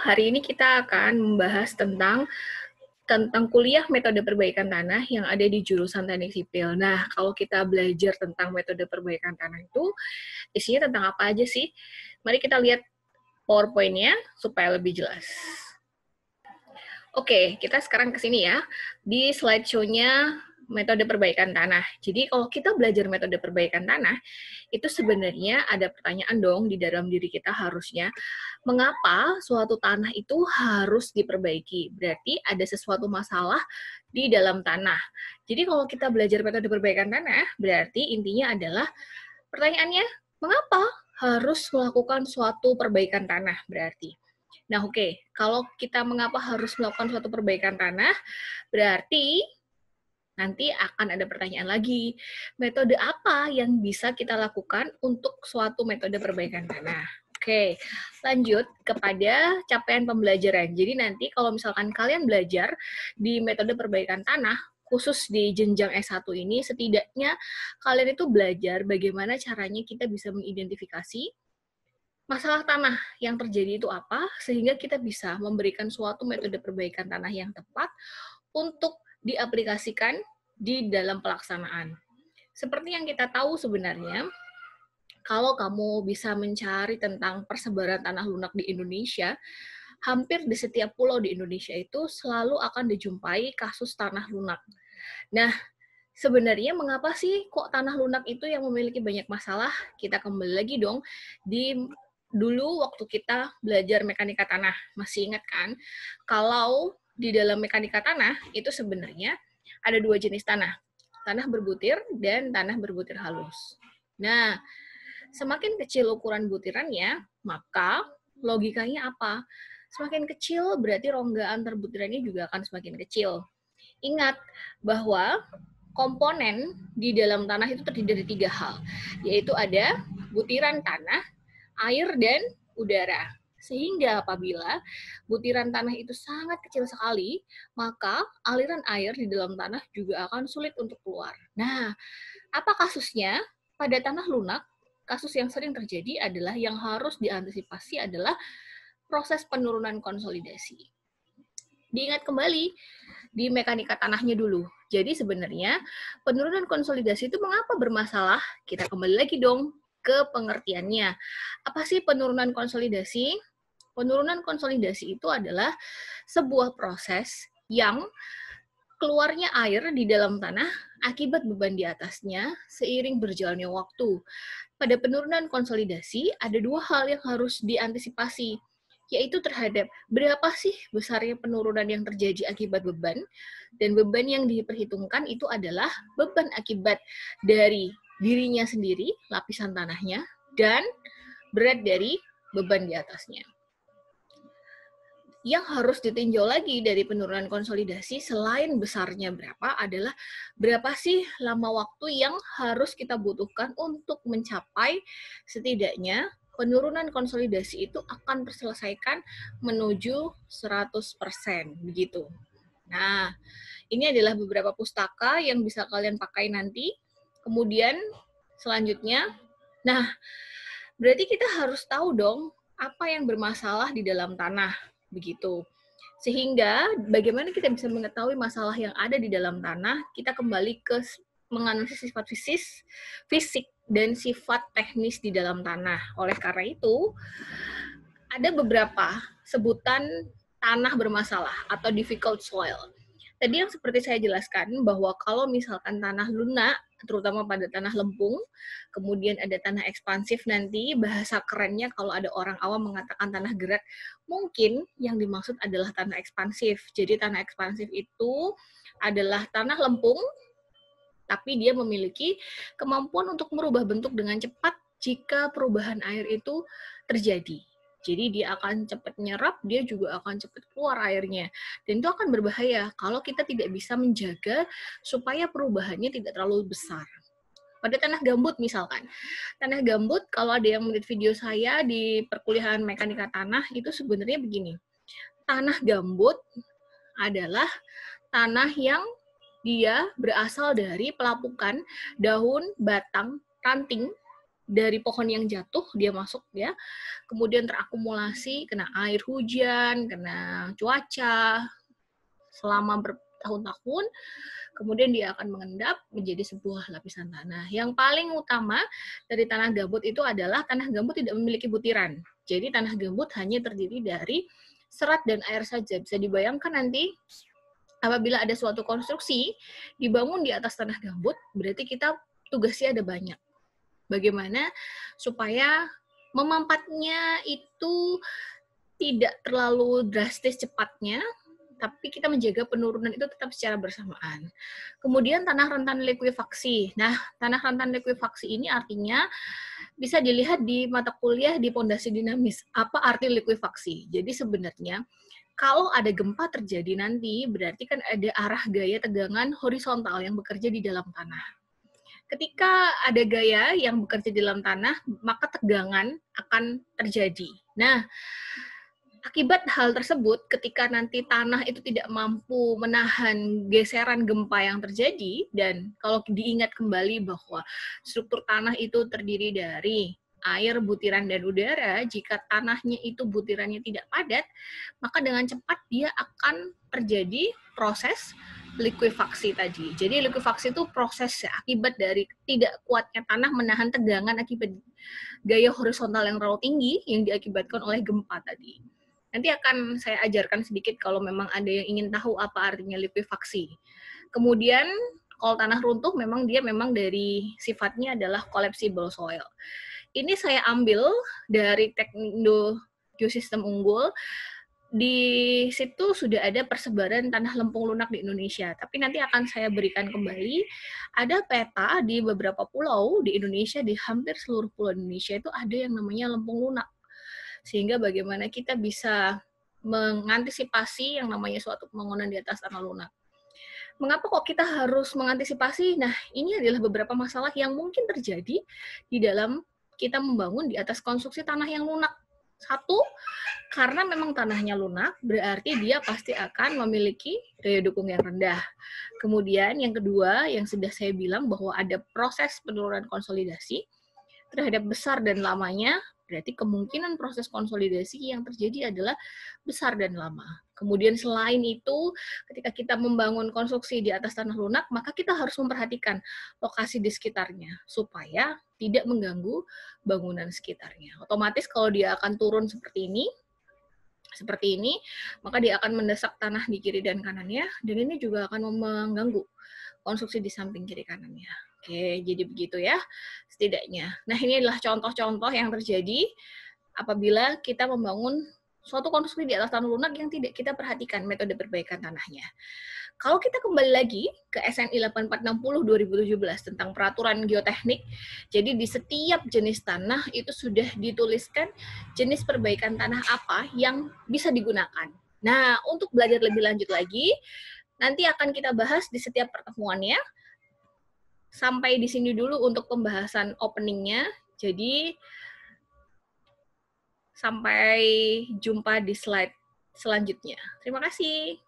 hari ini kita akan membahas tentang kuliah metode perbaikan tanah yang ada di jurusan Teknik Sipil. Nah, kalau kita belajar tentang metode perbaikan tanah itu, isinya tentang apa aja sih? Mari kita lihat PowerPoint-nya supaya lebih jelas. Oke, kita sekarang ke sini ya. Di slideshow-nya metode perbaikan tanah. Jadi kalau kita belajar metode perbaikan tanah, itu sebenarnya ada pertanyaan dong di dalam diri kita harusnya. Mengapa suatu tanah itu harus diperbaiki? Berarti ada sesuatu masalah di dalam tanah. Jadi kalau kita belajar metode perbaikan tanah, berarti intinya adalah pertanyaannya, mengapa harus melakukan suatu perbaikan tanah berarti? Nah, oke. Kalau kita mengapa harus melakukan suatu perbaikan tanah, berarti nanti akan ada pertanyaan lagi. Metode apa yang bisa kita lakukan untuk suatu metode perbaikan tanah? Oke, lanjut kepada capaian pembelajaran. Jadi nanti kalau misalkan kalian belajar di metode perbaikan tanah, khusus di jenjang S1 ini, setidaknya kalian itu belajar bagaimana caranya kita bisa mengidentifikasi masalah tanah yang terjadi itu apa, sehingga kita bisa memberikan suatu metode perbaikan tanah yang tepat untuk diaplikasikan di dalam pelaksanaan. Seperti yang kita tahu sebenarnya, kalau kamu bisa mencari tentang persebaran tanah lunak di Indonesia, hampir di setiap pulau di Indonesia itu selalu akan dijumpai kasus tanah lunak. Nah, sebenarnya mengapa sih kok tanah lunak itu yang memiliki banyak masalah? Kita kembali lagi dong di dulu waktu kita belajar mekanika tanah. Masih ingat kan? Kalau di dalam mekanika tanah itu sebenarnya ada dua jenis tanah. Tanah berbutir dan tanah berbutir halus. Nah, semakin kecil ukuran butirannya, maka logikanya apa? Semakin kecil berarti rongga antar butirannya juga akan semakin kecil. Ingat bahwa komponen di dalam tanah itu terdiri dari 3 hal, yaitu ada butiran tanah, air, dan udara. Sehingga apabila butiran tanah itu sangat kecil sekali, maka aliran air di dalam tanah juga akan sulit untuk keluar. Nah, apa kasusnya? Pada tanah lunak, kasus yang sering terjadi adalah yang harus diantisipasi adalah proses penurunan konsolidasi. Diingat kembali di mekanika tanahnya dulu. Jadi sebenarnya penurunan konsolidasi itu mengapa bermasalah? Kita kembali lagi dong ke pengertiannya. Apa sih penurunan konsolidasi? Penurunan konsolidasi itu adalah sebuah proses yang keluarnya air di dalam tanah akibat beban di atasnya seiring berjalannya waktu. Pada penurunan konsolidasi, ada 2 hal yang harus diantisipasi, yaitu terhadap berapa sih besarnya penurunan yang terjadi akibat beban, dan beban yang diperhitungkan itu adalah beban akibat dari dirinya sendiri, lapisan tanahnya, dan berat dari beban di atasnya. Yang harus ditinjau lagi dari penurunan konsolidasi selain besarnya berapa adalah berapa sih lama waktu yang harus kita butuhkan untuk mencapai setidaknya penurunan konsolidasi itu akan terselesaikan menuju 100%, begitu. Nah, ini adalah beberapa pustaka yang bisa kalian pakai nanti. Kemudian selanjutnya, nah, berarti kita harus tahu dong apa yang bermasalah di dalam tanah, begitu. Sehingga bagaimana kita bisa mengetahui masalah yang ada di dalam tanah, kita kembali ke menganalisis sifat fisik dan sifat teknis di dalam tanah. Oleh karena itu, ada beberapa sebutan tanah bermasalah atau difficult soil. Tadi yang seperti saya jelaskan bahwa kalau misalkan tanah lunak, terutama pada tanah lempung, kemudian ada tanah ekspansif nanti, bahasa kerennya kalau ada orang awam mengatakan tanah gerak, mungkin yang dimaksud adalah tanah ekspansif. Jadi tanah ekspansif itu adalah tanah lempung, tapi dia memiliki kemampuan untuk merubah bentuk dengan cepat jika perubahan air itu terjadi. Jadi dia akan cepat nyerap, dia juga akan cepat keluar airnya. Dan itu akan berbahaya kalau kita tidak bisa menjaga supaya perubahannya tidak terlalu besar. Pada tanah gambut misalkan. Tanah gambut, kalau ada yang melihat video saya di perkuliahan mekanika tanah, itu sebenarnya begini. Tanah gambut adalah tanah yang dia berasal dari pelapukan daun, batang, ranting dari pohon yang jatuh dia masuk ya, kemudian terakumulasi kena air hujan, kena cuaca selama bertahun-tahun, kemudian dia akan mengendap menjadi sebuah lapisan tanah. Yang paling utama dari tanah gambut itu adalah tanah gambut tidak memiliki butiran. Jadi tanah gambut hanya terdiri dari serat dan air saja. Bisa dibayangkan nanti apabila ada suatu konstruksi dibangun di atas tanah gambut, berarti kita tugasnya ada banyak. Bagaimana supaya memampatnya itu tidak terlalu drastis cepatnya, tapi kita menjaga penurunan itu tetap secara bersamaan. Kemudian tanah rentan likuifaksi. Nah, tanah rentan likuifaksi ini artinya bisa dilihat di mata kuliah di pondasi dinamis. Apa arti likuifaksi? Jadi sebenarnya kalau ada gempa terjadi nanti, berarti kan ada arah gaya tegangan horizontal yang bekerja di dalam tanah. Ketika ada gaya yang bekerja di dalam tanah, maka tegangan akan terjadi. Nah, akibat hal tersebut, ketika nanti tanah itu tidak mampu menahan geseran gempa yang terjadi, dan kalau diingat kembali bahwa struktur tanah itu terdiri dari air, butiran, dan udara, jika tanahnya itu butirannya tidak padat, maka dengan cepat dia akan terjadi proses likuifaksi tadi. Jadi likuifaksi itu proses akibat dari tidak kuatnya tanah menahan tegangan akibat gaya horizontal yang terlalu tinggi yang diakibatkan oleh gempa tadi. Nanti akan saya ajarkan sedikit kalau memang ada yang ingin tahu apa artinya likuifaksi. Kemudian kalau tanah runtuh memang dia dari sifatnya adalah collapsible soil. Ini saya ambil dari Teknindo Geosistem Unggul. Di situ sudah ada persebaran tanah lempung lunak di Indonesia. Tapi nanti akan saya berikan kembali, ada peta di beberapa pulau di Indonesia, di hampir seluruh pulau Indonesia itu ada yang namanya lempung lunak. Sehingga bagaimana kita bisa mengantisipasi yang namanya suatu pembangunan di atas tanah lunak. Mengapa kok kita harus mengantisipasi? Nah, ini adalah beberapa masalah yang mungkin terjadi di dalam kita membangun di atas konstruksi tanah yang lunak. Satu, karena memang tanahnya lunak, berarti dia pasti akan memiliki daya dukung yang rendah. Kemudian yang kedua, yang sudah saya bilang bahwa ada proses penurunan konsolidasi terhadap besar dan lamanya, berarti kemungkinan proses konsolidasi yang terjadi adalah besar dan lama. Kemudian selain itu, ketika kita membangun konstruksi di atas tanah lunak, maka kita harus memperhatikan lokasi di sekitarnya, supaya tidak mengganggu bangunan sekitarnya. Otomatis kalau dia akan turun seperti ini, maka dia akan mendesak tanah di kiri dan kanannya, dan ini juga akan mengganggu konstruksi di samping kiri kanannya. Oke, jadi begitu ya, setidaknya. Nah, ini adalah contoh-contoh yang terjadi apabila kita membangun suatu konstruksi di atas tanah lunak yang tidak kita perhatikan metode perbaikan tanahnya. Kalau kita kembali lagi ke SNI 8460/2017 tentang peraturan geoteknik, jadi di setiap jenis tanah itu sudah dituliskan jenis perbaikan tanah apa yang bisa digunakan. Nah, untuk belajar lebih lanjut lagi, nanti akan kita bahas di setiap pertemuannya. Sampai di sini dulu untuk pembahasan openingnya. Jadi, sampai jumpa di slide selanjutnya. Terima kasih.